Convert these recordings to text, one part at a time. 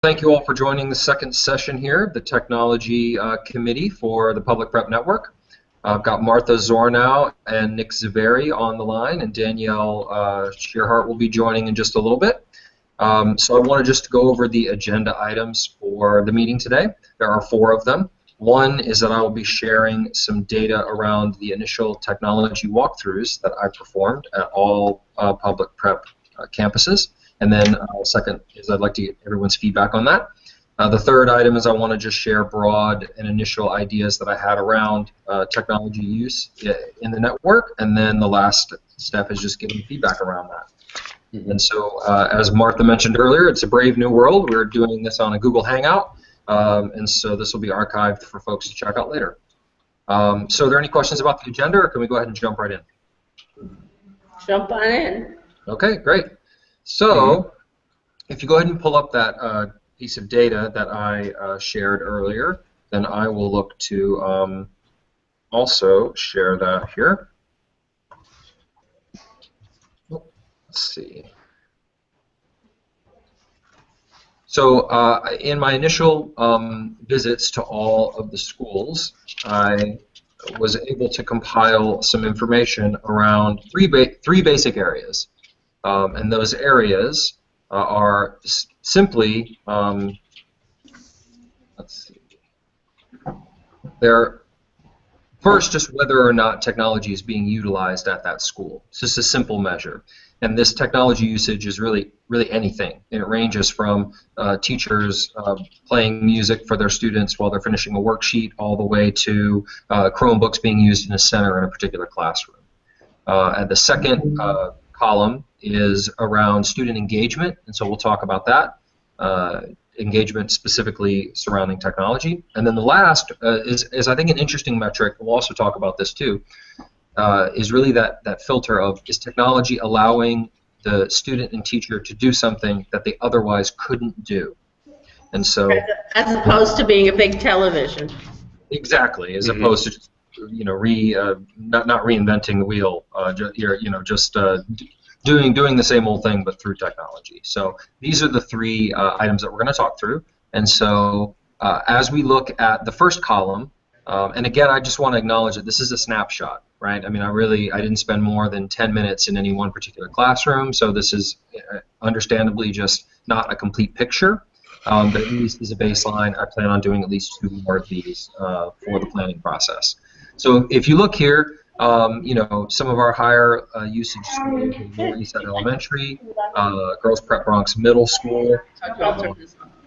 Thank you all for joining the second session here of the Technology Committee for the Public Prep Network. I've got Martha Zornow and Nick Zaveri on the line, and Danielle Shearhart will be joining in just a little bit. So I want to just go over the agenda items for the meeting today. There are 4 of them. One is that I will be sharing some data around the initial technology walkthroughs that I performed at all public prep campuses. And then second is I'd like to get everyone's feedback on that. The third item is I want to just share broad and initial ideas that I had around technology use in the network. And then the last step is just giving feedback around that. And so as Martha mentioned earlier, it's a brave new world. We're doing this on a Google Hangout. And so this will be archived for folks to check out later. So are there any questions about the agenda, or can we go ahead and jump right in? Jump on in. Okay, great. So, if you go ahead and pull up that piece of data that I shared earlier, then I will look to also share that here. Let's see. So, in my initial visits to all of the schools, I was able to compile some information around three basic areas. And those areas are simply, let's see, they're first just whether or not technology is being utilized at that school. It's just a simple measure. And this technology usage is really anything. And it ranges from teachers playing music for their students while they're finishing a worksheet all the way to Chromebooks being used in a center in a particular classroom. And the second column is around student engagement, and so we'll talk about that, engagement specifically surrounding technology. And then the last is I think an interesting metric, we'll also talk about this too, is really that filter of, is technology allowing the student and teacher to do something that they otherwise couldn't do? And so, as opposed to being a big television. Exactly, as opposed to just, not reinventing the wheel, doing the same old thing but through technology. So these are the 3 items that we're going to talk through. And so as we look at the first column, and again, I just want to acknowledge that this is a snapshot, right? I mean, I didn't spend more than 10 minutes in any one particular classroom, so this is understandably just not a complete picture. But at least as a baseline, I plan on doing at least 2 more of these for the planning process. So if you look here, some of our higher usage schools, Lower East Side Elementary, Girls Prep Bronx Middle School,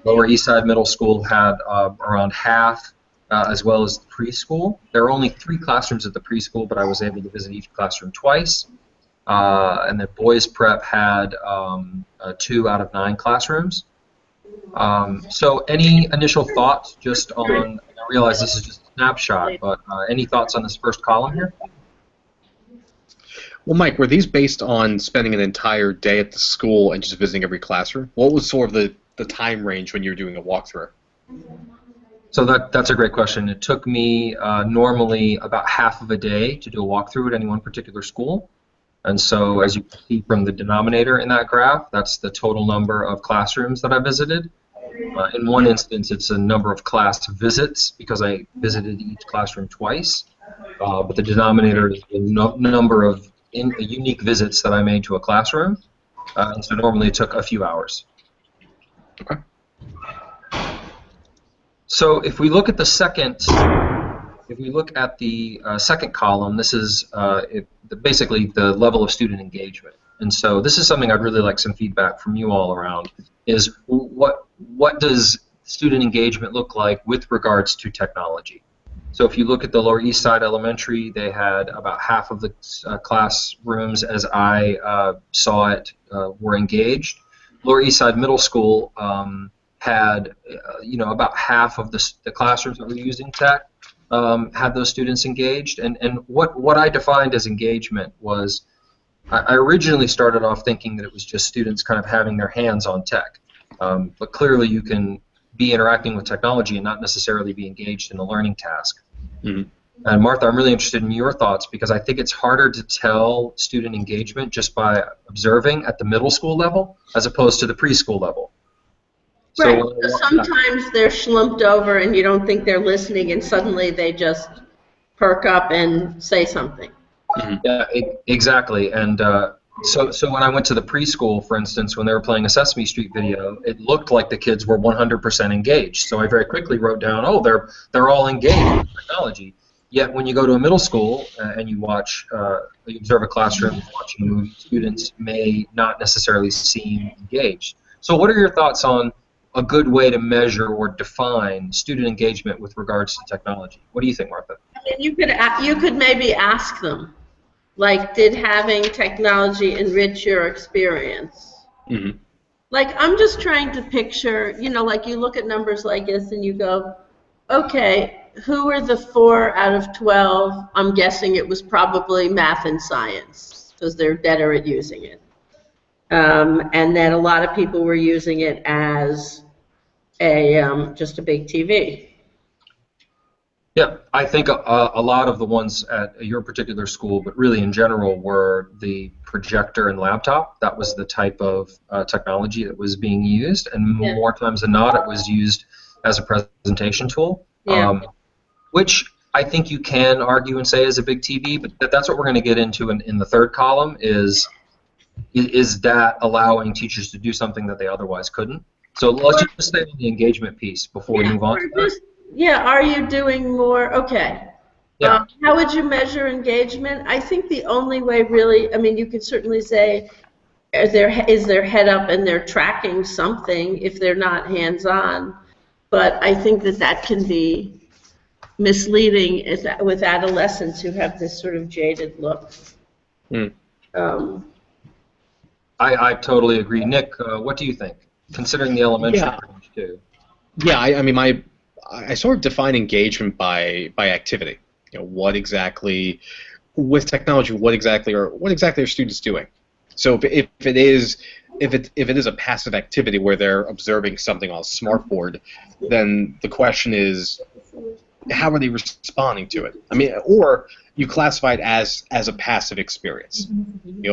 Lower East Side Middle School had around half, as well as the preschool. There were only 3 classrooms at the preschool, but I was able to visit each classroom twice. And then Boys Prep had 2 out of 9 classrooms. So any initial thoughts just on, I realize this is just a snapshot, but any thoughts on this first column here? Well, Mike, were these based on spending an entire day at the school and just visiting every classroom? What was sort of the time range when you were doing a walkthrough? So that's a great question. It took me normally about half of a day to do a walkthrough at any one particular school. And so as you can see from the denominator in that graph, that's the total number of classrooms that I visited. In one instance, it's a number of class visits because I visited each classroom twice. But the denominator is the number of unique visits that I made to a classroom. And so normally it took a few hours. Okay. So if we look at the second, second column, this is basically the level of student engagement. And so this is something I'd really like some feedback from you all around, is what does student engagement look like with regards to technology? So if you look at the Lower East Side Elementary, they had about half of the classrooms, as I saw it, were engaged. Lower East Side Middle School had, about half of the classrooms that were using tech had those students engaged. And what I defined as engagement was, I originally started off thinking that it was just students kind of having their hands on tech. But clearly you can be interacting with technology and not necessarily be engaged in a learning task. Mm-hmm. And Martha, I'm really interested in your thoughts, because I think it's harder to tell student engagement just by observing at the middle school level as opposed to the preschool level. Right. So So sometimes they're slumped over and you don't think they're listening, and suddenly they just perk up and say something. yeah, exactly. And so when I went to the preschool, for instance, when they were playing a Sesame Street video, it looked like the kids were 100% engaged. So I very quickly wrote down, oh, they're all engaged with technology. Yet when you go to a middle school and you watch, you observe a classroom watching a movie, students may not necessarily seem engaged. So what are your thoughts on a good way to measure or define student engagement with regards to technology? What do you think, Martha? I mean, you could maybe ask them, like, did having technology enrich your experience? Mm-hmm. Like, I'm just trying to picture, like you look at numbers like this and you go, okay, who are the 4 out of 12? I'm guessing it was probably math and science because they're better at using it. And then a lot of people were using it as just a big TV. Yeah, I think a lot of the ones at your particular school, but really in general, were the projector and laptop. That was the type of technology that was being used, and more times than not, it was used as a presentation tool, which I think you can argue and say is a big TV, but that's what we're going to get into in the third column, is that allowing teachers to do something that they otherwise couldn't. So let's just stay on the engagement piece before we move on to that. Yeah, are you doing more? Okay. Yeah. How would you measure engagement? I think the only way really, I mean, you could certainly say, is their head up and they're tracking something if they're not hands-on. But I think that can be misleading with adolescents who have this sort of jaded look. I totally agree. Nick, what do you think? Considering the elementary range too. Yeah, I mean, I sort of define engagement by activity. What exactly with technology? What exactly are students doing? So if it is a passive activity where they're observing something on a smartboard, then the question is, how are they responding to it? I mean, or you classify it as a passive experience,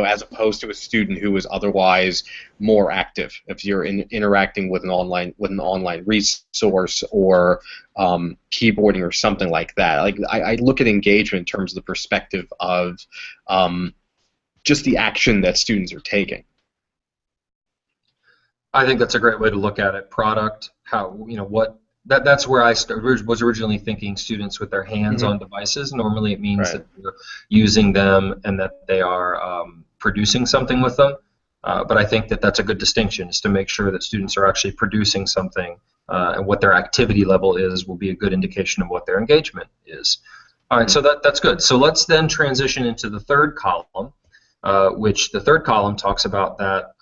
as opposed to a student who is otherwise more active. If you're interacting with an online resource or keyboarding or something like that, like I look at engagement in terms of the perspective of just the action that students are taking. I think that's a great way to look at it. Product, how that's where I was originally thinking students with their hands on devices. Normally it means that they're using them and that they are producing something with them. But I think that's a good distinction, is to make sure that students are actually producing something, and what their activity level is will be a good indication of what their engagement is. All right, so that's good. So let's then transition into the third column, which the third column talks about that,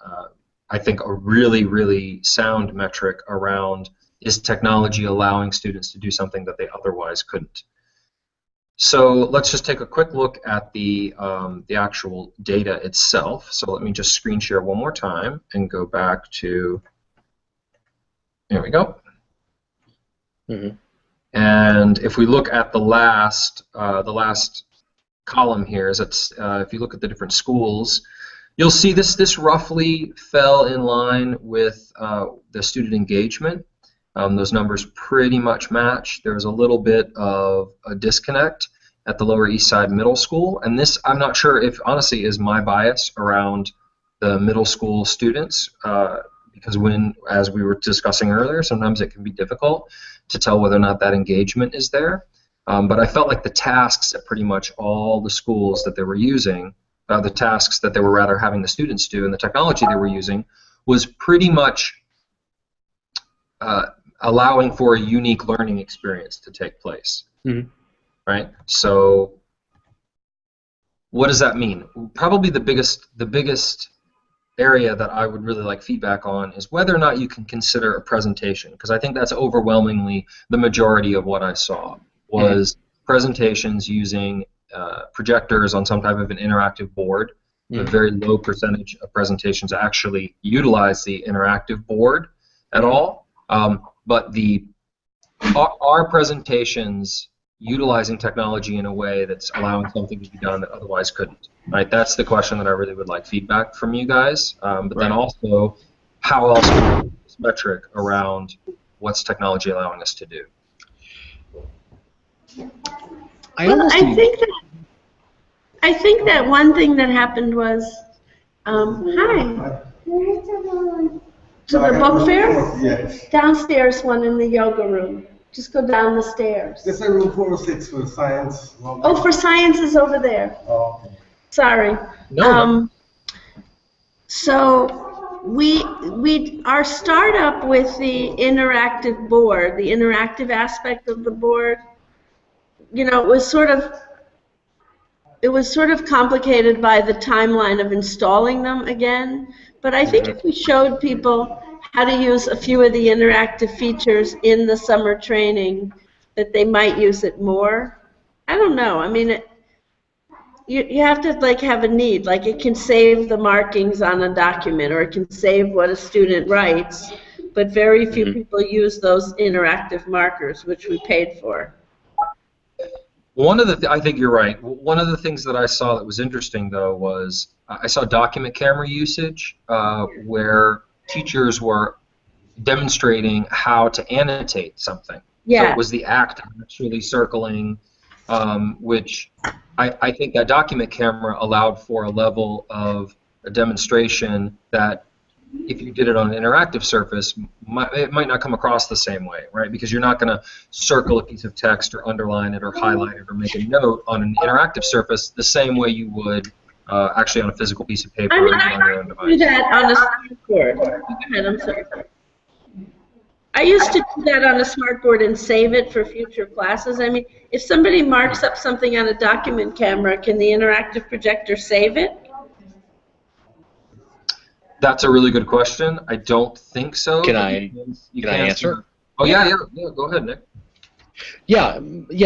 I think a really, really sound metric around, is technology allowing students to do something that they otherwise couldn't? So let's just take a quick look at the actual data itself. So let me just screen share one more time and go back to, there we go. And if we look at the last column here, is if you look at the different schools, you'll see this roughly fell in line with the student engagement. Those numbers pretty much match. There's a little bit of a disconnect at the Lower East Side Middle School, and this, I'm not sure if honestly is my bias around the middle school students, because as we were discussing earlier, sometimes it can be difficult to tell whether or not that engagement is there. But I felt like the tasks at pretty much all the schools that they were using, the tasks that they were rather having the students do, and the technology they were using was pretty much allowing for a unique learning experience to take place. Right? So what does that mean? Probably the biggest area that I would really like feedback on is whether or not you can consider a presentation, because I think that's overwhelmingly the majority of what I saw was presentations using projectors on some type of an interactive board. A very low percentage of presentations actually utilize the interactive board at all. But our presentations utilizing technology in a way that's allowing something to be done that otherwise couldn't. Right? That's the question that I really would like feedback from you guys. But then also, how else can we do this metric around what's technology allowing us to do. I think that one thing that happened was, hi. To the book fair? Yes. Downstairs, one in the yoga room. Just go down the stairs. There's a room 406 for science. Oh, for science is over there. Oh, okay. Sorry. No. So our startup with the interactive board, the interactive aspect of the board, you know, it was sort of complicated by the timeline of installing them again. But I think if we showed people how to use a few of the interactive features in the summer training, that they might use it more. I don't know. I mean, you have to like have a need. Like it can save the markings on a document, or it can save what a student writes. But very few people use those interactive markers, which we paid for. I think you're right. One of the things that I saw that was interesting, though, was I saw document camera usage where teachers were demonstrating how to annotate something. Yeah. So it was the act of actually circling, which I think that document camera allowed for a level of a demonstration that if you did it on an interactive surface, it might not come across the same way, right? Because you're not going to circle a piece of text or underline it or highlight it or make a note on an interactive surface the same way you would actually on a physical piece of paper. I mean, or on your own I device. do that on a smartboard. Go ahead, I'm sorry. I used to do that on a smartboard and save it for future classes. I mean, if somebody marks up something on a document camera, can the interactive projector save it? That's a really good question. I don't think so. Can I answer? Oh, yeah, go ahead, Nick. Yeah,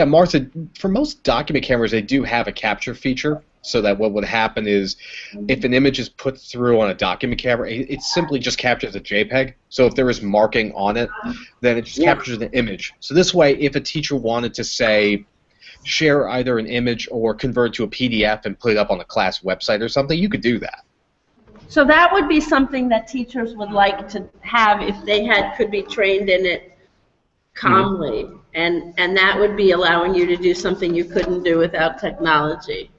Martha, for most document cameras, they do have a capture feature, so that what would happen is if an image is put through on a document camera, it simply just captures a JPEG. So if there is marking on it, then it just captures the image. So this way, if a teacher wanted to, say, share either an image or convert to a PDF and put it up on the class website or something, you could do that. So that would be something that teachers would like to have if they could be trained in it calmly, and that would be allowing you to do something you couldn't do without technology.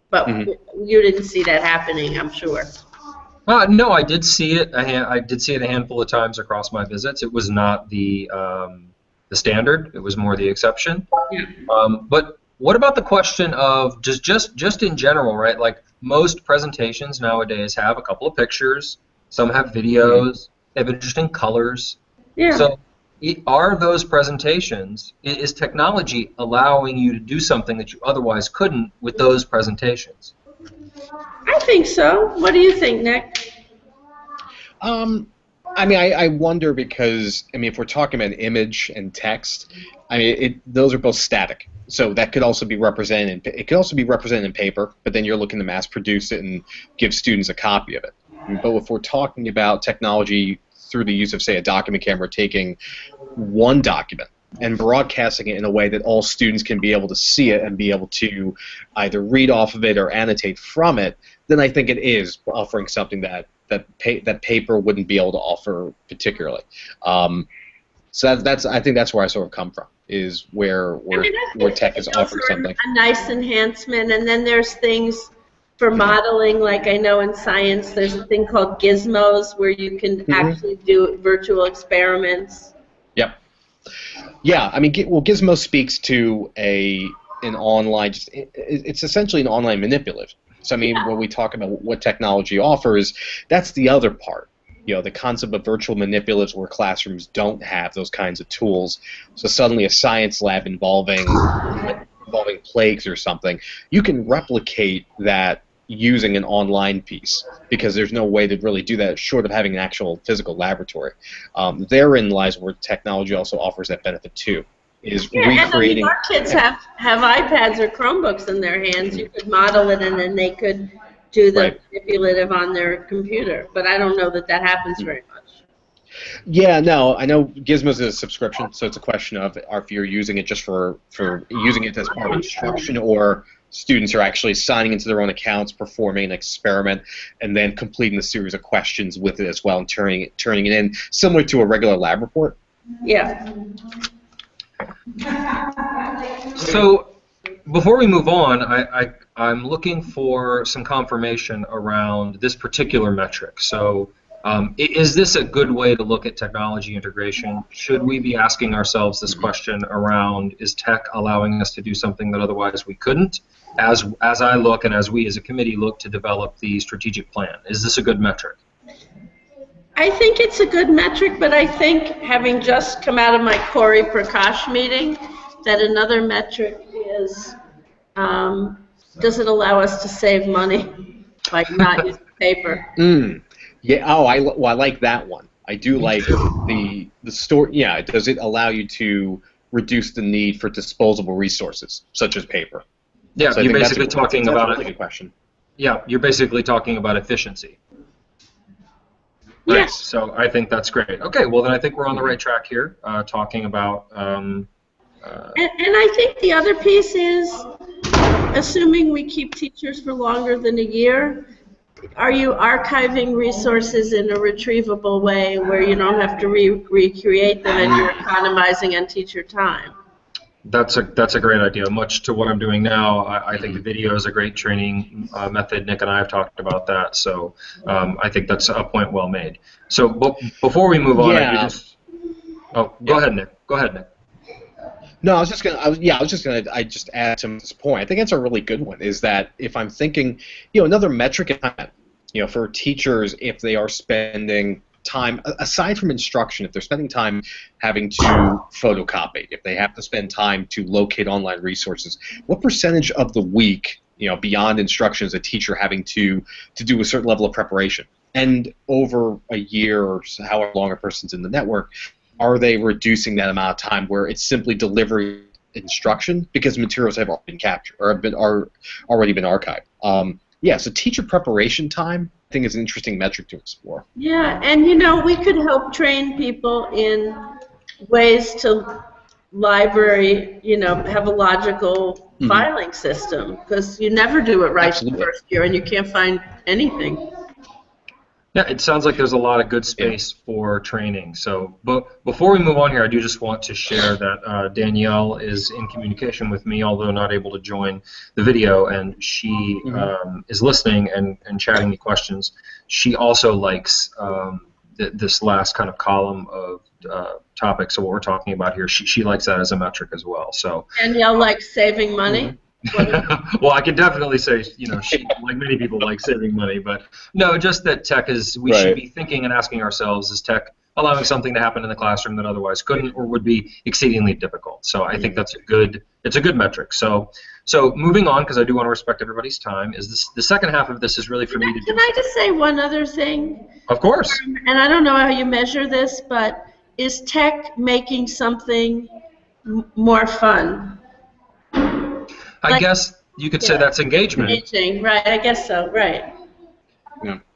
But you didn't see that happening, I'm sure. No, I did see it. I did see it a handful of times across my visits. It was not the standard. It was more the exception. Yeah. But what about the question of just in general, right? Like most presentations nowadays have a couple of pictures. Some have videos. They have interesting colors. Yeah. So are those presentations, is technology allowing you to do something that you otherwise couldn't with those presentations? I think so. What do you think, Nick? I mean, I wonder because, I mean, if we're talking about image and text, I mean, those are both static. So that could also be represented. It could also be represented in paper, but then you're looking to mass produce it and give students a copy of it. But if we're talking about technology through the use of, say, a document camera, taking one document and broadcasting it in a way that all students can be able to see it and be able to either read off of it or annotate from it, then I think it is offering something that paper wouldn't be able to offer particularly. So I think that's where I sort of come from, is where tech is offering something. A nice enhancement, and then there's things for modeling, like I know in science there's a thing called gizmos where you can actually do virtual experiments. Yep. Yeah, I mean, Gizmo speaks to an online, it's essentially an online manipulative. So I mean, when we talk about what technology offers, that's the other part. You know, the concept of virtual manipulatives where classrooms don't have those kinds of tools. So suddenly a science lab involving plagues or something, you can replicate that using an online piece because there's no way to really do that short of having an actual physical laboratory. Therein lies where technology also offers that benefit too, is recreating. And our kids have iPads or Chromebooks in their hands. You could model it and then they could do the manipulative on their computer. But I don't know that happens very much. Yeah, no, I know Gizmos is a subscription, so it's a question of if you're using it just for using it as part of instruction or students are actually signing into their own accounts, performing an experiment, and then completing a series of questions with it as well and turning it in, similar to a regular lab report. Yeah. So before we move on, I'm looking for some confirmation around this particular metric. So is this a good way to look at technology integration? Should we be asking ourselves this question around, is tech allowing us to do something that otherwise we couldn't? As I look and as we as a committee look to develop the strategic plan, is this a good metric? I think it's a good metric, but I think, having just come out of my Corey Prakash meeting, that another metric is, does it allow us to save money by not using paper? Yeah. Oh, I like that one. I do like the story. Yeah. Does it allow you to reduce the need for disposable resources such as paper? Yeah. So you're basically talking about a really good question. Yeah. You're basically talking about efficiency. Yes. So I think that's great. Okay. Well, then I think we're on the right track here, talking about. And I think the other piece is, assuming we keep teachers for longer than a year, are you archiving resources in a retrievable way where you don't have to recreate them and you're economizing on teacher time? That's a great idea. Much to what I'm doing now, I think the video is a great training method. Nick and I have talked about that, so I think that's a point well made. So before we move on, go ahead, Nick. Go ahead, Nick. No, I just add to this point. I think that's a really good one. Is that if I'm thinking, another metric, for teachers, if they are spending time aside from instruction, if they're spending time having to photocopy, if they have to spend time to locate online resources, what percentage of the week, beyond instruction, is a teacher having to do a certain level of preparation? And over a year or however long a person's in the network, are they reducing that amount of time where it's simply delivering instruction because materials have already been captured or are already been archived? So teacher preparation time, I think, is an interesting metric to explore. Yeah, and we could help train people in ways to have a logical filing system, because you never do it right the first year and you can't find anything. Yeah, it sounds like there's a lot of good space for training. So, but before we move on here, I do just want to share that Danielle is in communication with me, although not able to join the video, and she is listening and chatting me questions. She also likes this last kind of column of topics of what we're talking about here. She likes that as a metric as well. So Danielle likes saving money. Well, I can definitely say, she, like many people, likes saving money, but no, just that tech is, we should be thinking and asking ourselves, is tech allowing something to happen in the classroom that otherwise couldn't or would be exceedingly difficult? So I think that's it's a good metric. So moving on, because I do want to respect everybody's time, is this the second half of this is really for me to do. Can I just say one other thing? Of course. And I don't know how you measure this, but is tech making something more fun? I guess you could say that's engagement. Engaging, right? I guess so, right.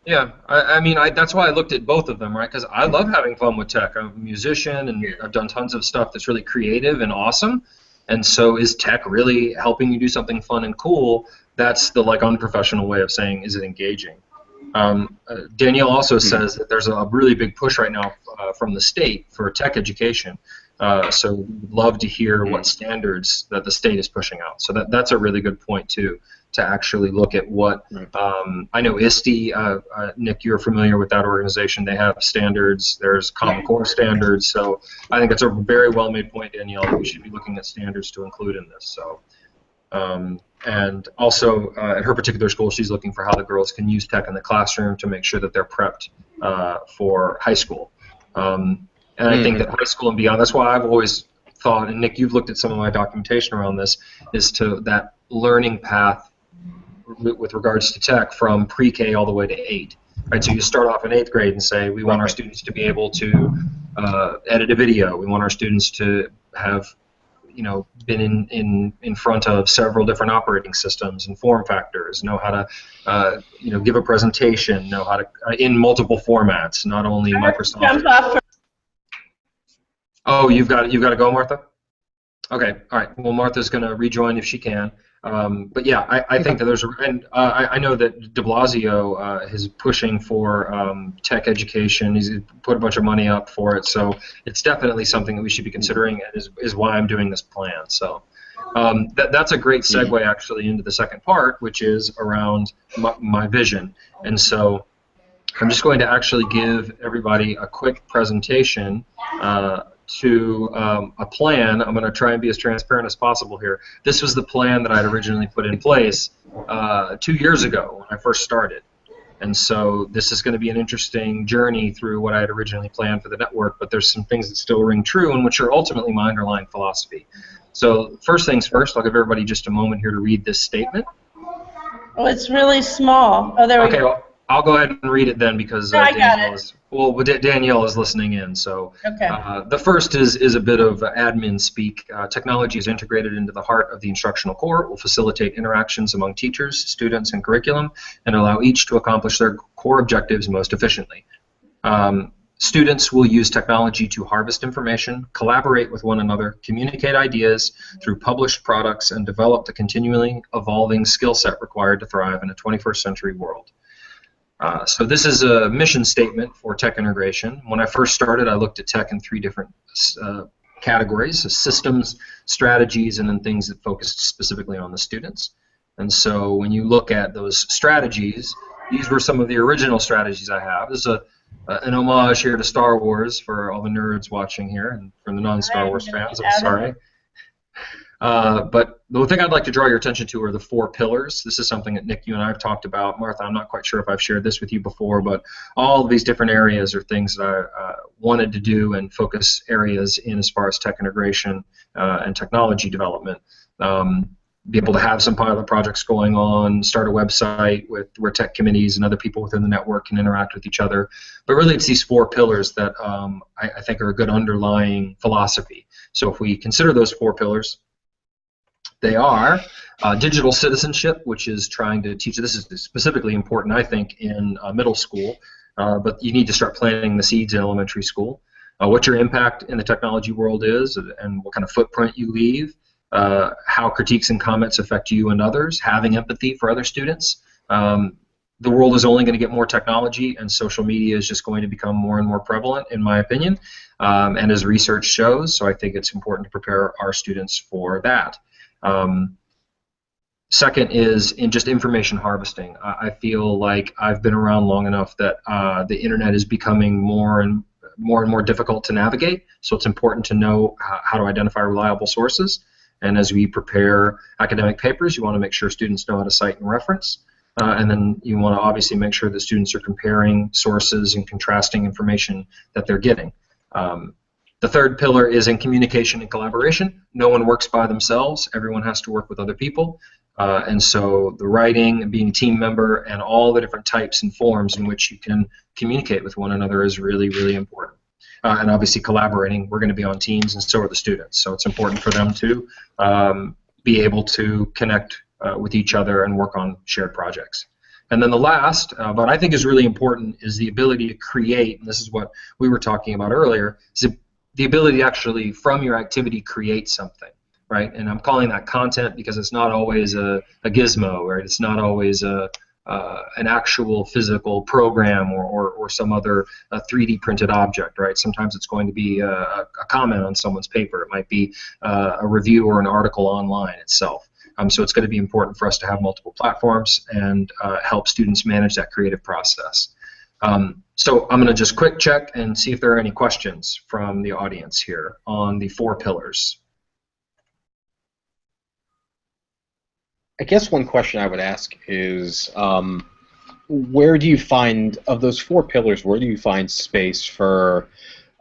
Yeah, I mean, that's why I looked at both of them, right? Because I love having fun with tech. I'm a musician, and I've done tons of stuff that's really creative and awesome. And so, is tech really helping you do something fun and cool? That's the unprofessional way of saying, is it engaging? Danielle also says that there's a really big push right now from the state for tech education. So we'd love to hear what standards that the state is pushing out. So that's a really good point too, to actually look at what I know ISTE, Nick, you're familiar with that organization. They have standards. There's Common Core standards. So I think it's a very well made point, Danielle, that we should be looking at standards to include in this. So and also at her particular school, she's looking for how the girls can use tech in the classroom to make sure that they're prepped for high school. And I think that high school and beyond, that's why I've always thought, and Nick, you've looked at some of my documentation around this, is to that learning path with regards to tech from pre-K all the way to 8. Right? So you start off in 8th grade and say, we want our students to be able to edit a video. We want our students to have been in front of several different operating systems and form factors, know how to give a presentation, know how to in multiple formats, not only Microsoft. Oh, you've got to go, Martha? Okay, all right. Well, Martha's going to rejoin if she can. But yeah, I think that and I know that De Blasio is pushing for tech education. He's put a bunch of money up for it, so it's definitely something that we should be considering, and is why I'm doing this plan. So that's a great segue actually into the second part, which is around my vision. And so I'm just going to actually give everybody a quick presentation to a plan. I'm going to try and be as transparent as possible here. This was the plan that I'd originally put in place 2 years ago when I first started. And so this is going to be an interesting journey through what I had originally planned for the network, but there's some things that still ring true and which are ultimately my underlying philosophy. So first things first, I'll give everybody just a moment here to read this statement. Oh, it's really small. Oh, there we go. Okay, I'll go ahead and read it then because Danielle is listening in. So Okay. the first is a bit of admin speak. Technology is integrated into the heart of the instructional core. It will facilitate interactions among teachers, students, and curriculum, and allow each to accomplish their core objectives most efficiently. Students will use technology to harvest information, collaborate with one another, communicate ideas through published products, and develop the continually evolving skill set required to thrive in a 21st century world. So this is a mission statement for tech integration. When I first started, I looked at tech in 3 different categories: so systems, strategies, and then things that focused specifically on the students. And so when you look at those strategies, these were some of the original strategies I have. This is an homage here to Star Wars for all the nerds watching here, and for the non-Star Wars fans, I'm sorry. But the thing I'd like to draw your attention to are the 4 pillars. This is something that Nick, you and I have talked about. Martha, I'm not quite sure if I've shared this with you before, but all of these different areas are things that I wanted to do and focus areas in as far as tech integration and technology development. Be able to have some pilot projects going on, start a website where tech committees and other people within the network can interact with each other. But really it's these 4 pillars that I think are a good underlying philosophy. So if we consider those 4 pillars, they are digital citizenship, which is trying to teach. This is specifically important, I think, in middle school, but you need to start planting the seeds in elementary school. What your impact in the technology world is, and what kind of footprint you leave, how critiques and comments affect you and others, having empathy for other students. The world is only going to get more technology, and social media is just going to become more and more prevalent, in my opinion, and as research shows. So I think it's important to prepare our students for that. Second is in just information harvesting. I feel like I've been around long enough that the internet is becoming more and more difficult to navigate, so it's important to know how to identify reliable sources. And as we prepare academic papers, you want to make sure students know how to cite and reference. And then you want to obviously make sure that students are comparing sources and contrasting information that they're getting. The third pillar is in communication and collaboration. No one works by themselves. Everyone has to work with other people. And so the writing and being a team member and all the different types and forms in which you can communicate with one another is really, really important. And obviously collaborating, we're going to be on teams, and so are the students. So it's important for them to be able to connect with each other and work on shared projects. And then the last, but I think is really important, is the ability to create, and this is what we were talking about earlier, is the ability to actually, from your activity, create something, right? And I'm calling that content because it's not always a gizmo, right? It's not always an actual physical program or some other 3D printed object, right? Sometimes it's going to be a comment on someone's paper. It might be a review or an article online itself. So it's going to be important for us to have multiple platforms and help students manage that creative process. So I'm going to just quick check and see if there are any questions from the audience here on the 4 pillars. I guess one question I would ask is, where do you find, of those 4 pillars, where do you find space for,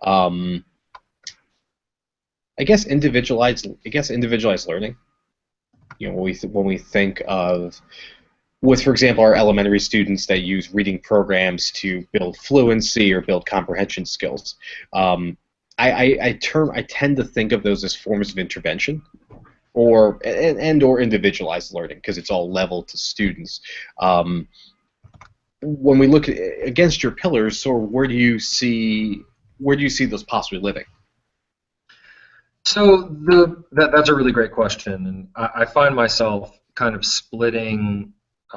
I guess individualized learning? You know, when we think of, with, for example, our elementary students that use reading programs to build fluency or build comprehension skills, I tend to think of those as forms of intervention, or individualized learning, because it's all leveled to students. When we look against your pillars, so where do you see those possibly living? So that's a really great question, and I find myself kind of splitting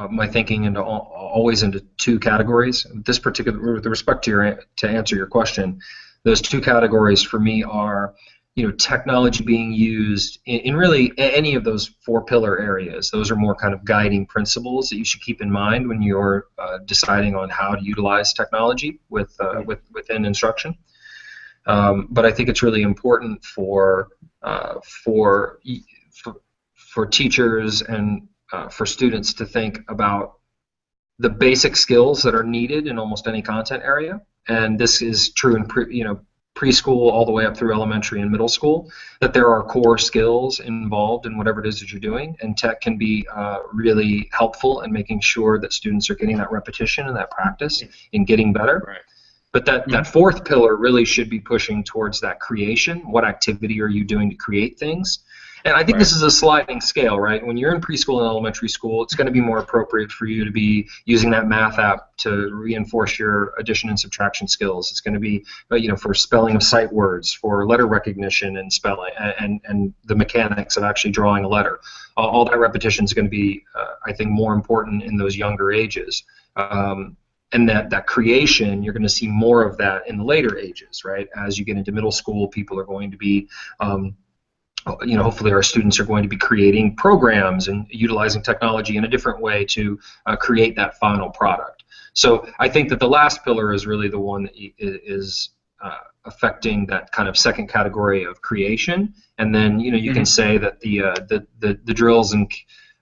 my thinking into always into two categories. This particular, with respect to answer your question, those two categories for me are, technology being used in really any of those four pillar areas. Those are more kind of guiding principles that you should keep in mind when you're deciding on how to utilize technology within instruction. But I think it's really important for teachers and for students to think about the basic skills that are needed in almost any content area, and this is true in preschool all the way up through elementary and middle school. That there are core skills involved in whatever it is that you're doing, and tech can be really helpful in making sure that students are getting that repetition and that practice in getting better. Right. But that fourth pillar really should be pushing towards that creation. What activity are you doing to create things? And I think this is a sliding scale, right? When you're in preschool and elementary school, it's going to be more appropriate for you to be using that math app to reinforce your addition and subtraction skills. It's going to be, for spelling of sight words, for letter recognition and spelling, and the mechanics of actually drawing a letter. All that repetition is going to be, I think, more important in those younger ages. And that creation, you're going to see more of that in the later ages, right? As you get into middle school, people are going to be, hopefully our students are going to be creating programs and utilizing technology in a different way to create that final product. So I think that the last pillar is really the one that is affecting that kind of second category of creation. And then, you can say that the drills and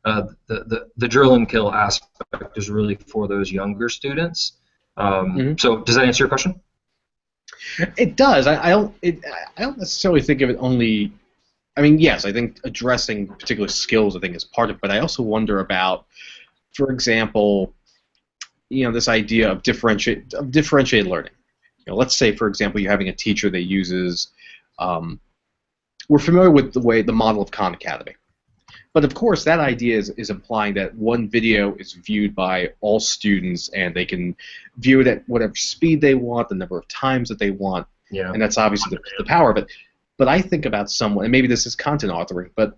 the drill and kill aspect is really for those younger students. So does that answer your question? It does. I don't necessarily think of it only. I mean, yes, I think addressing particular skills, I think, is part of it. But I also wonder about, for example, this idea of differentiated learning. Let's say, for example, you're having a teacher that uses. We're familiar with the model of Khan Academy. But of course, that idea is implying that one video is viewed by all students, and they can view it at whatever speed they want, the number of times that they want, and that's obviously the power of it. But I think about someone, and maybe this is content authoring, but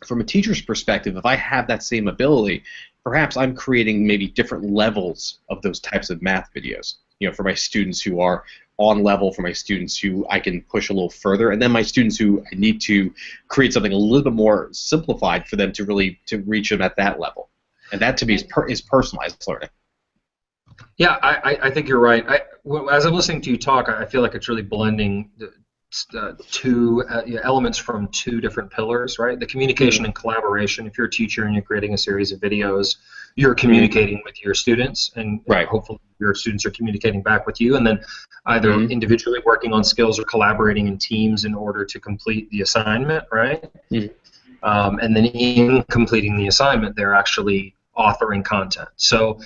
from a teacher's perspective, if I have that same ability, perhaps I'm creating maybe different levels of those types of math videos, for my students who are on level, for my students who I can push a little further, and then my students who I need to create something a little bit more simplified for them to reach them at that level. And that to me is personalized learning. Yeah, I think you're right. As I'm listening to you talk, I feel like it's really blending two elements from two different pillars, right? The communication and collaboration. If you're a teacher and you're creating a series of videos, you're communicating with your students, and hopefully your students are communicating back with you, and then either individually working on skills or collaborating in teams in order to complete the assignment, right? And then in completing the assignment, they're actually authoring content. So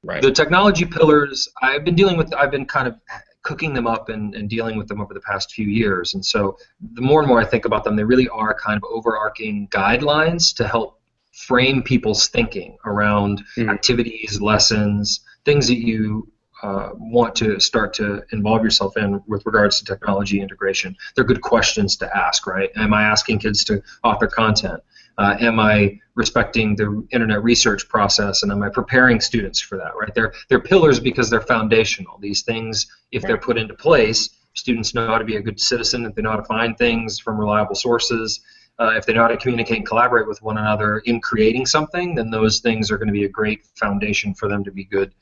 the technology pillars, I've been kind of cooking them up and dealing with them over the past few years. And so the more and more I think about them, they really are kind of overarching guidelines to help frame people's thinking around activities, lessons, things that you want to start to involve yourself in with regards to technology integration. They're good questions to ask, right? Am I asking kids to author content? Am I respecting the internet research process, and am I preparing students for that, right? They're pillars because they're foundational. These things, if they're put into place, students know how to be a good citizen, if they know how to find things from reliable sources, if they know how to communicate and collaborate with one another in creating something, then those things are going to be a great foundation for them to be good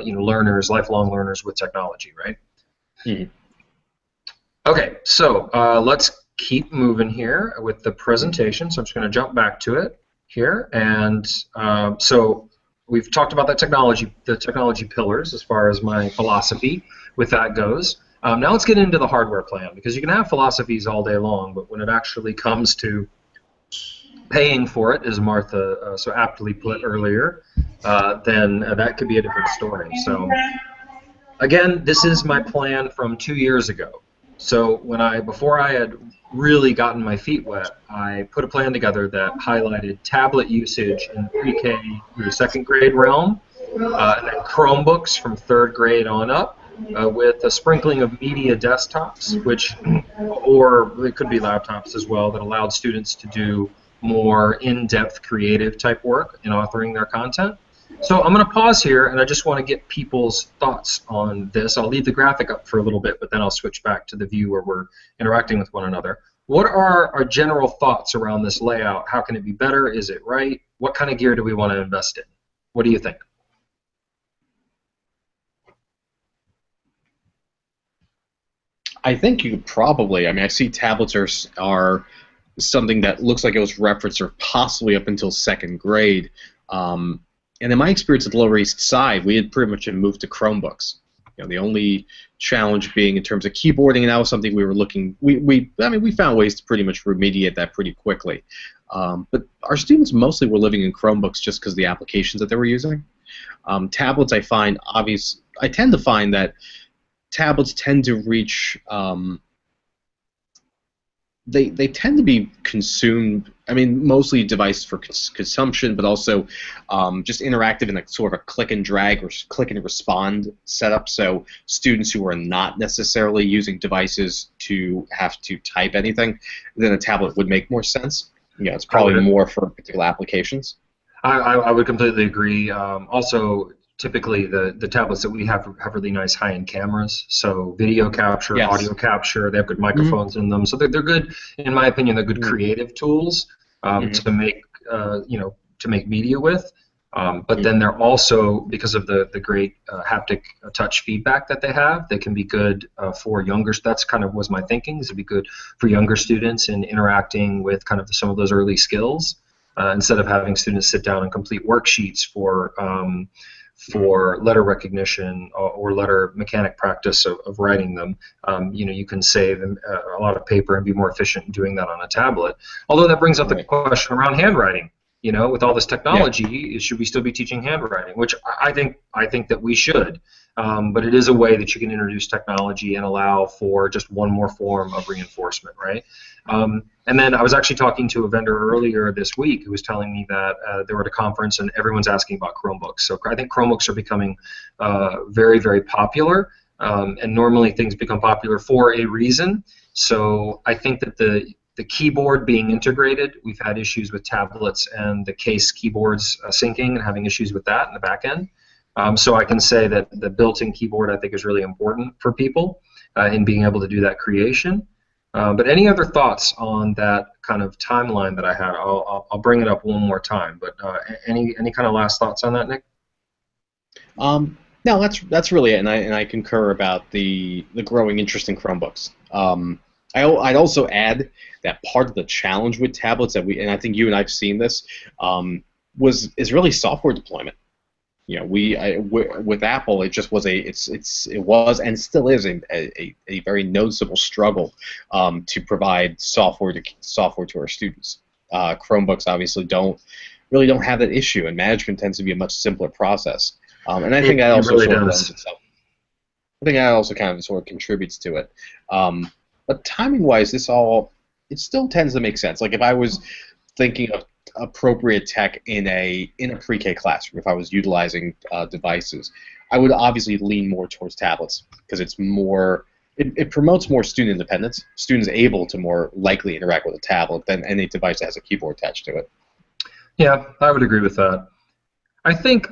learners, lifelong learners with technology, right? Okay, so let's keep moving here with the presentation. So I'm just going to jump back to it here, and so we've talked about the technology pillars as far as my philosophy with that goes. Now let's get into the hardware plan, because you can have philosophies all day long, but when it actually comes to paying for it, as Martha so aptly put earlier, then that could be a different story. So again, this is my plan from 2 years ago. So before I had really gotten my feet wet, I put a plan together that highlighted tablet usage in pre-K through second grade realm, and then Chromebooks from third grade on up, with a sprinkling of media desktops, which, or it could be laptops as well, that allowed students to do more in-depth creative type work in authoring their content. So I'm going to pause here, and I just want to get people's thoughts on this. I'll leave the graphic up for a little bit, but then I'll switch back to the view where we're interacting with one another. What are our general thoughts around this layout? How can it be better? Is it right? What kind of gear do we want to invest in? What do you think? I think you could probably. I mean, I see tablets are something that looks like it was referenced or possibly up until second grade. And in my experience at the Lower East Side, we had pretty much moved to Chromebooks. You know, the only challenge being in terms of keyboarding, and that was something we were looking. I mean, we found ways to pretty much remediate that pretty quickly. But our students mostly were living in Chromebooks just because of the applications that they were using. Tablets, I tend to find that tablets tend to reach. They tend to be consumed. I mean, mostly devices for consumption, but also just interactive in a sort of a click and drag or click and respond setup. So students who are not necessarily using devices to have to type anything, then a tablet would make more sense. Yeah, it's probably more for particular applications. I would completely agree. Also, typically the tablets that we have really nice high-end cameras, so video capture, Yes. audio capture. They have good microphones in them, so they're good. In my opinion, they're good creative tools to make to make media with. But then they're also, because of the great haptic touch feedback that they have, they can be good for younger. That's kind of was my thinking. Is it'd be good for younger students in interacting with kind of some of those early skills instead of having students sit down and complete worksheets for letter recognition or letter mechanic practice of writing them. You can save a lot of paper and be more efficient in doing that on a tablet. Although that brings up the question around handwriting. With all this technology, should we still be teaching handwriting? Which I think that we should. But it is a way that you can introduce technology and allow for just one more form of reinforcement, right? And then I was actually talking to a vendor earlier this week who was telling me that they were at a conference and everyone's asking about Chromebooks. So I think Chromebooks are becoming very, very popular. And normally things become popular for a reason. So I think that the keyboard being integrated, we've had issues with tablets and the case keyboards syncing and having issues with that in the back end. So I can say that the built-in keyboard I think is really important for people in being able to do that creation. But any other thoughts on that kind of timeline that I had? I'll bring it up one more time. But any kind of last thoughts on that, Nick? No, that's really it, and I concur about the growing interest in Chromebooks. I'd also add that part of the challenge with tablets and I think you and I've seen this, is really software deployment. With Apple, it just was it was and still is a very noticeable struggle to provide software to our students. Chromebooks obviously don't have that issue, and management tends to be a much simpler process. And I think that also really sort of does. lends itself. I think that also kind of sort of contributes to it. But timing-wise, it still tends to make sense. Like if I was thinking of appropriate tech in a pre-K classroom, if I was utilizing devices, I would obviously lean more towards tablets because it's more. It promotes more student independence. Students able to more likely interact with a tablet than any device that has a keyboard attached to it. Yeah, I would agree with that. I think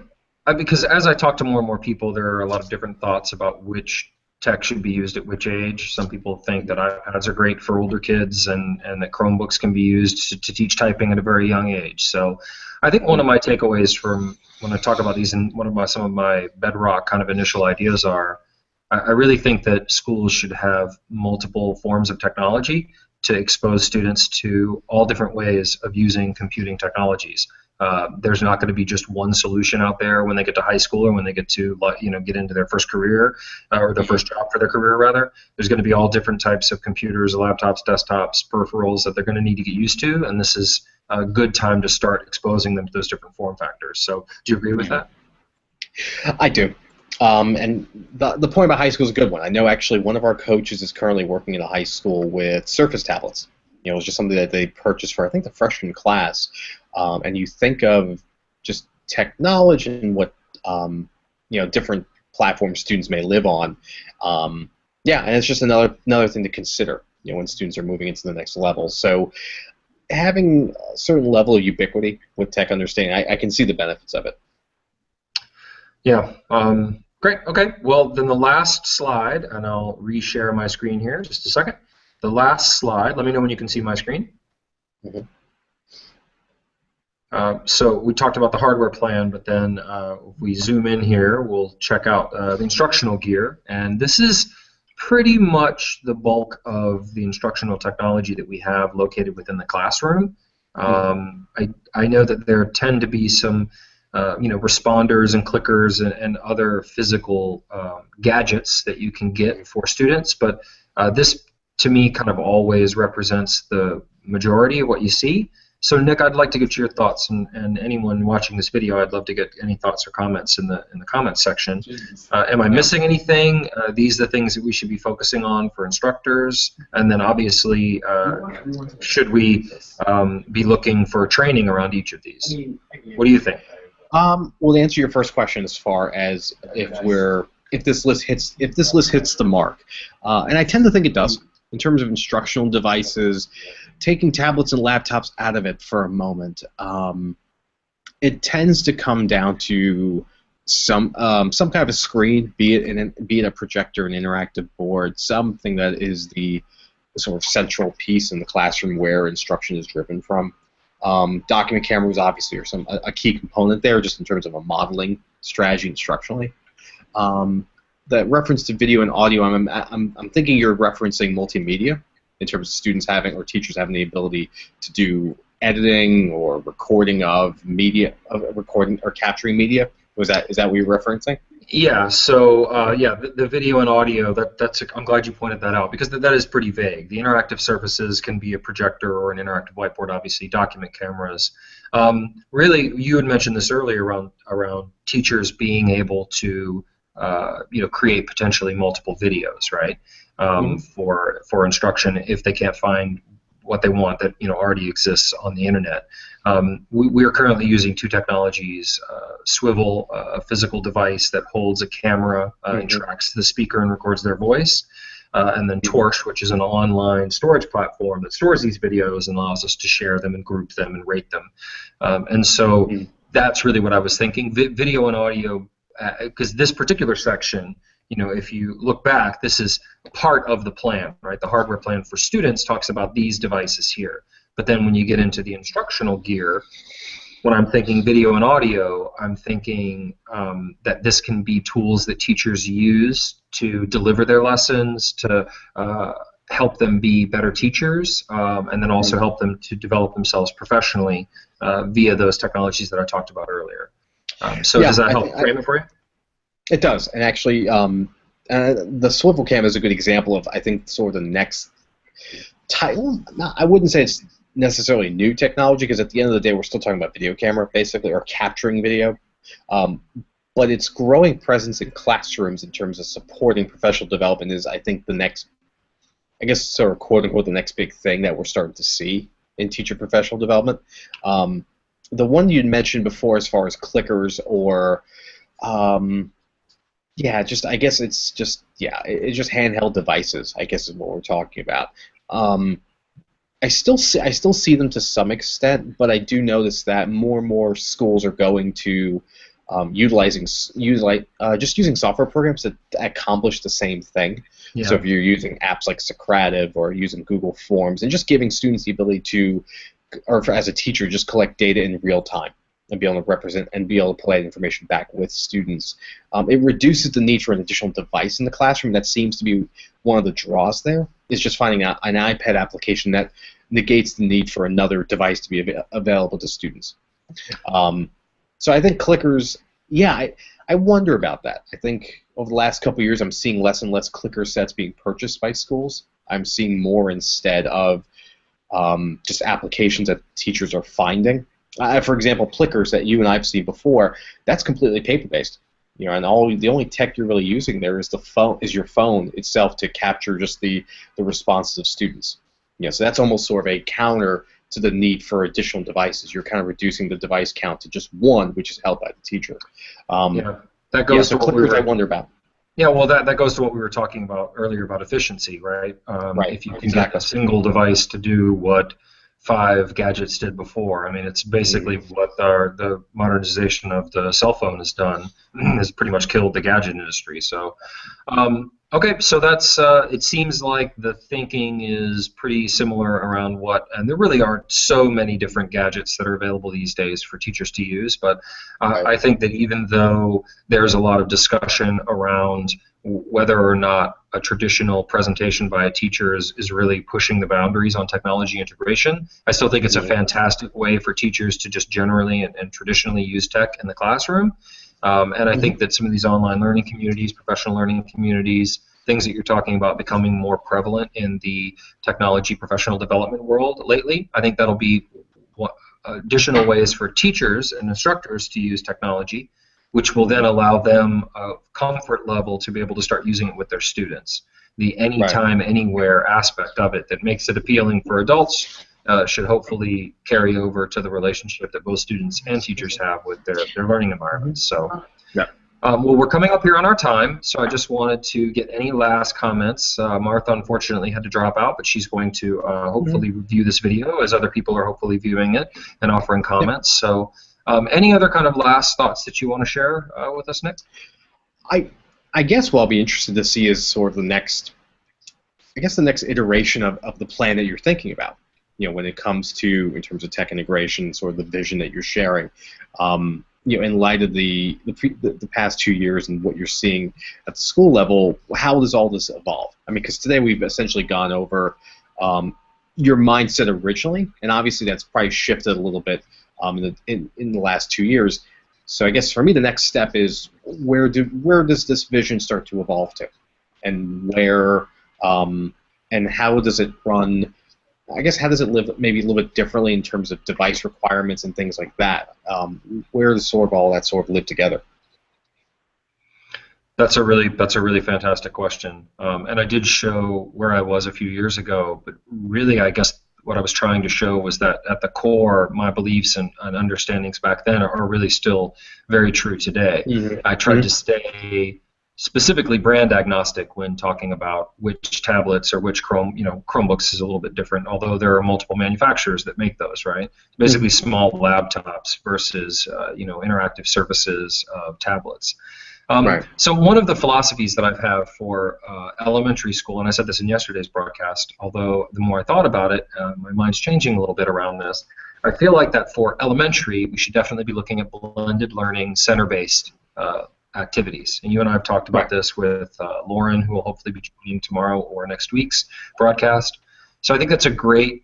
because as I talk to more and more people, there are a lot of different thoughts about which tech should be used at which age. Some people think that iPads are great for older kids and that Chromebooks can be used to teach typing at a very young age. So I think one of my takeaways from when I talk about these and some of my bedrock kind of initial ideas are, I really think that schools should have multiple forms of technology to expose students to all different ways of using computing technologies. There's not going to be just one solution out there when they get to high school or when they get to get into their first career or their first job for their career rather. There's going to be all different types of computers, laptops, desktops, peripherals that they're going to need to get used to, and this is a good time to start exposing them to those different form factors. So do you agree with that? I do. And the point about high school is a good one. I know actually one of our coaches is currently working in a high school with Surface tablets. It was just something that they purchased for, I think, the freshman class. And you think of just technology and what different platforms students may live on. Yeah, and it's just another thing to consider, when students are moving into the next level. So having a certain level of ubiquity with tech understanding, I can see the benefits of it. Yeah. Great. Okay. Well, then the last slide, and I'll reshare my screen here just a second. The last slide. Let me know when you can see my screen. Mm-hmm. So we talked about the hardware plan, but then if we zoom in here, we'll check out the instructional gear, and this is pretty much the bulk of the instructional technology that we have located within the classroom. I know that there tend to be some responders and clickers and other physical gadgets that you can get for students, but this to me kind of always represents the majority of what you see. So Nick, I'd like to get your thoughts, and anyone watching this video, I'd love to get any thoughts or comments in the comments section. Am I missing anything? These are the things that we should be focusing on for instructors, and then obviously, should we be looking for training around each of these? What do you think? Well, to answer your first question, as far as if this list hits the mark, and I tend to think it does. In terms of instructional devices, taking tablets and laptops out of it for a moment, it tends to come down to some kind of a screen, be it a projector, an interactive board, something that is the sort of central piece in the classroom where instruction is driven from. Document cameras obviously are a key component there, just in terms of a modeling strategy instructionally. The reference to video and audio, I'm thinking you're referencing multimedia in terms of students having or teachers having the ability to do editing or recording of media, recording or capturing media. Is that what you're referencing? Yeah. So the video and audio. I'm glad you pointed that out, because that is pretty vague. The interactive surfaces can be a projector or an interactive whiteboard. Obviously, document cameras. Really, you had mentioned this earlier around teachers being able to create potentially multiple videos, right? For instruction if they can't find what they want that already exists on the internet. We are currently using two technologies: Swivel, a physical device that holds a camera and tracks the speaker and records their voice, and then Torch, which is an online storage platform that stores these videos and allows us to share them and group them and rate them. And so that's really what I was thinking. Video and audio, because this particular section, if you look back, this is part of the plan, right? The hardware plan for students talks about these devices here. But then when you get into the instructional gear, when I'm thinking video and audio, I'm thinking that this can be tools that teachers use to deliver their lessons, to help them be better teachers, and then also help them to develop themselves professionally via those technologies that I talked about earlier. So does that help frame it for you? It does, and actually, the swivel cam is a good example of, I think, sort of the next title. I wouldn't say it's necessarily new technology, because at the end of the day, we're still talking about video camera, basically, or capturing video. But its growing presence in classrooms in terms of supporting professional development is, I think, the next, I guess, sort of quote-unquote, the next big thing that we're starting to see in teacher professional development. The one you mentioned before, as far as clickers or I guess it's just handheld devices, I guess, is what we're talking about. I still see them to some extent, but I do notice that more and more schools are going to just using software programs that accomplish the same thing. Yeah. So if you're using apps like Socrative or using Google Forms, and just giving students the ability to, as a teacher, just collect data in real time and be able to represent and be able to provide information back with students. It reduces the need for an additional device in the classroom. That seems to be one of the draws there, is just finding an iPad application that negates the need for another device to be available to students. So I think clickers, I wonder about that. I think over the last couple of years, I'm seeing less and less clicker sets being purchased by schools. I'm seeing more instead of just applications that teachers are finding. For example, clickers that you and I have seen before, that's completely paper-based. And the only tech you're really using there is your phone itself to capture just the responses of students. So that's almost sort of a counter to the need for additional devices. You're kind of reducing the device count to just one, which is held by the teacher. That Yeah, goes so to what we clickers I were. wonder about. Yeah, well, that goes to what we were talking about earlier about efficiency, right? Right, If you can get exactly. a single device to do what 5 gadgets did before, I mean, it's basically what the modernization of the cell phone has done, has pretty much killed the gadget industry. So, okay, so that's it seems like the thinking is pretty similar around what, and there really aren't so many different gadgets that are available these days for teachers to use, but Right. I think that even though there's a lot of discussion around whether or not a traditional presentation by a teacher is really pushing the boundaries on technology integration, I still think it's a fantastic way for teachers to just generally and traditionally use tech in the classroom. And I think that some of these online learning communities, professional learning communities, things that you're talking about becoming more prevalent in the technology professional development world lately, I think that'll be additional ways for teachers and instructors to use technology, which will then allow them a comfort level to be able to start using it with their students. The anytime, anywhere aspect of it that makes it appealing for adults should hopefully carry over to the relationship that both students and teachers have with their learning environments. So, Yeah. well, we're coming up here on our time, so I just wanted to get any last comments. Martha, unfortunately, had to drop out, but she's going to hopefully review this video as other people are hopefully viewing it and offering comments. So, any other kind of last thoughts that you want to share with us, Nick? I guess what I'll be interested to see is sort of the next iteration of the plan that you're thinking about. You know, when it comes to, in terms of tech integration, sort of the vision that you're sharing. You know, in light of the past 2 years and what you're seeing at the school level, how does all this evolve? I mean, because today we've essentially gone over your mindset originally, and obviously that's probably shifted a little bit in the last 2 years. So I guess for me, the next step is where does this vision start to evolve to, and where and how does it run? I guess how does it live maybe a little bit differently in terms of device requirements and things like that? Where does sort of all that sort of live together? That's a really fantastic question, and I did show where I was a few years ago, but really I guess what I was trying to show was that at the core, my beliefs and understandings back then are really still very true today. I tried to stay specifically brand agnostic when talking about which tablets or which Chromebooks is a little bit different, although there are multiple manufacturers that make those, right? Basically small laptops versus interactive surfaces of tablets. So one of the philosophies that I have for elementary school, and I said this in yesterday's broadcast, although the more I thought about it, my mind's changing a little bit around this. I feel like that for elementary, we should definitely be looking at blended learning, center-based activities. And you and I have talked about this with Lauren, who will hopefully be joining tomorrow or next week's broadcast. So I think that's a great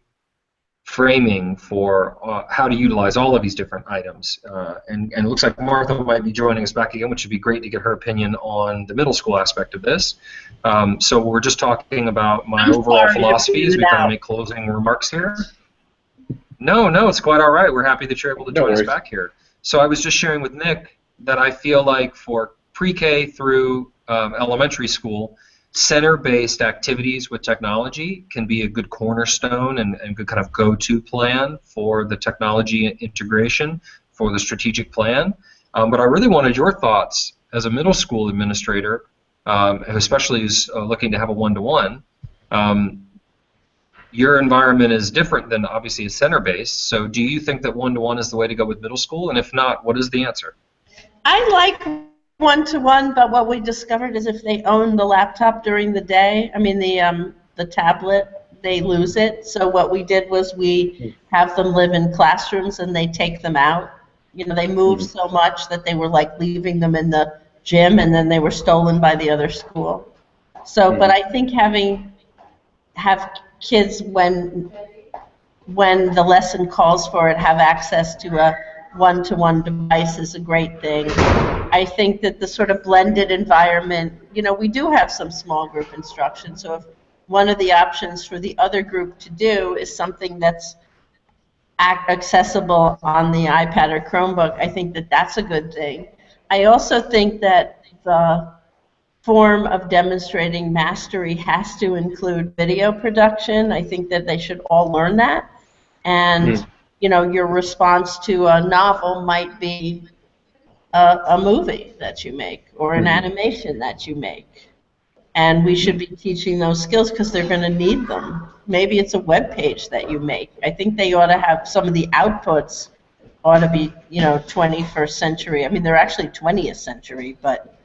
framing for how to utilize all of these different items. And it looks like Martha might be joining us back again, which would be great to get her opinion on the middle school aspect of this. So we're just talking about my overall philosophy as we kind of make closing remarks here. No, it's quite all right. We're happy that you're able to join us back here. So I was just sharing with Nick that I feel like for pre-K through elementary school, center-based activities with technology can be a good cornerstone and good kind of go-to plan for the technology integration for the strategic plan. But I really wanted your thoughts as a middle school administrator, especially who's looking to have a one-to-one. Your environment is different than obviously a center-based, so do you think that one-to-one is the way to go with middle school? And if not, what is the answer? I like one-to-one, but what we discovered is if they own the laptop during the day, I mean the tablet, they lose it. So what we did was we have them live in classrooms and they take them out. You know, they moved so much that they were like leaving them in the gym and then they were stolen by the other school. So, but I think have kids when the lesson calls for it have access to a one-to-one device is a great thing. I think that the sort of blended environment, you know, we do have some small group instruction, so if one of the options for the other group to do is something that's accessible on the iPad or Chromebook, I think that that's a good thing. I also think that the form of demonstrating mastery has to include video production. I think that they should all learn that. And, you know, your response to a novel might be a movie that you make or an animation that you make. And we should be teaching those skills because they're going to need them. Maybe it's a web page that you make. I think they ought to have some of the outputs ought to be, 21st century. I mean, they're actually 20th century, but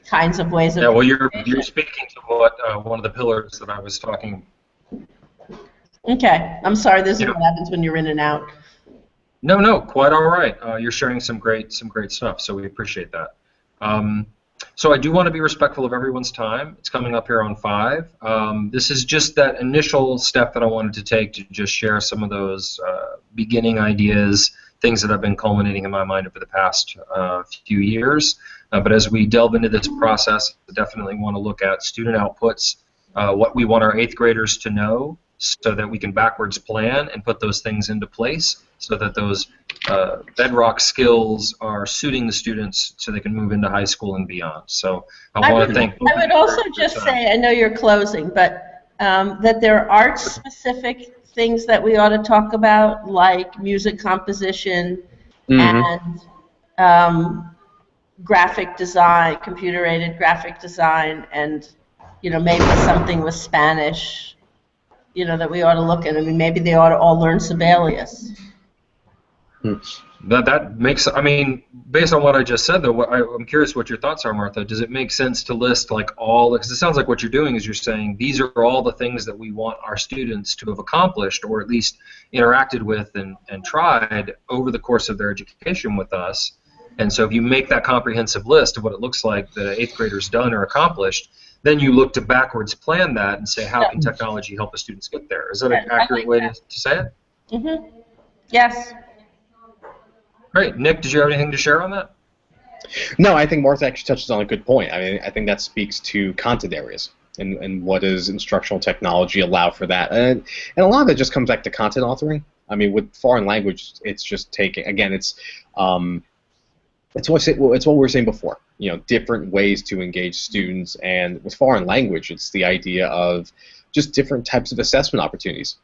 kinds of ways of. Yeah, well, you're speaking to what one of the pillars that I was talking. Okay, I'm sorry. This is what happens when you're in and out. No, quite all right. You're sharing some great stuff, so we appreciate that. So I do want to be respectful of everyone's time. It's coming up here on 5. This is just that initial step that I wanted to take to just share some of those beginning ideas, things that have been culminating in my mind over the past few years. But as we delve into this process, I definitely want to look at student outputs, what we want our 8th graders to know, so that we can backwards plan and put those things into place so that those bedrock skills are suiting the students so they can move into high school and beyond. So I want to thank. I would also just say, I know you're closing, but that there are art-specific things that we ought to talk about, like music composition and graphic design, computer-aided graphic design, and maybe something with Spanish. That we ought to look at. I mean, maybe they ought to all learn Sibelius. That makes. I mean, based on what I just said, though, I'm curious what your thoughts are, Martha. Does it make sense to list like all? Because it sounds like what you're doing is you're saying these are all the things that we want our students to have accomplished, or at least interacted with and tried over the course of their education with us. And so, if you make that comprehensive list of what it looks like the 8th graders done or accomplished, then you look to backwards plan that and say, how can technology help the students get there? Is that an accurate way to say it? Mm-hmm. Yes. Great. Nick, did you have anything to share on that? No, I think Martha actually touches on a good point. I mean, I think that speaks to content areas and what does instructional technology allow for that. And a lot of it just comes back to content authoring. I mean, with foreign language, it's just taking, again, it's what we were saying before. Different ways to engage students, and with foreign language, it's the idea of just different types of assessment opportunities.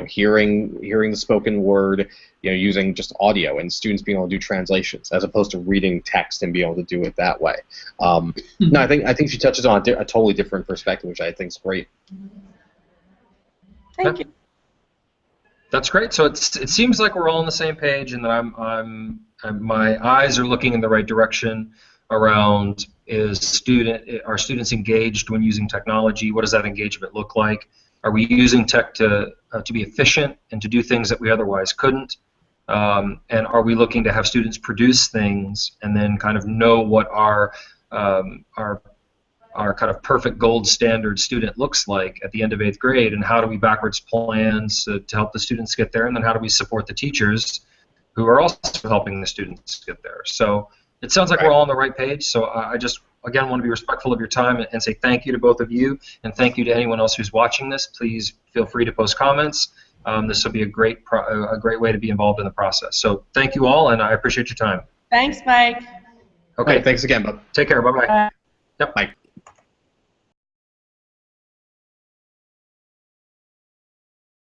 Hearing the spoken word, using just audio, and students being able to do translations as opposed to reading text and being able to do it that way. No, I think she touches on a totally different perspective, which I think is great. Thank you. That's great. So it seems like we're all on the same page, and that my eyes are looking in the right direction around are students engaged when using technology? What does that engagement look like? Are we using tech to be efficient and to do things that we otherwise couldn't? And are we looking to have students produce things and then kind of know what our kind of perfect gold standard student looks like at the end of 8th grade, and how do we backwards plan to help the students get there, and then how do we support the teachers who are also helping the students get there? So it sounds like we're all on the right page, so I just, again, want to be respectful of your time and say thank you to both of you, and thank you to anyone else who's watching this. Please feel free to post comments. This will be a great way to be involved in the process. So thank you all, and I appreciate your time. Thanks, Mike. Okay, thanks again, Bob. Take care. Bye-bye. Yep, bye.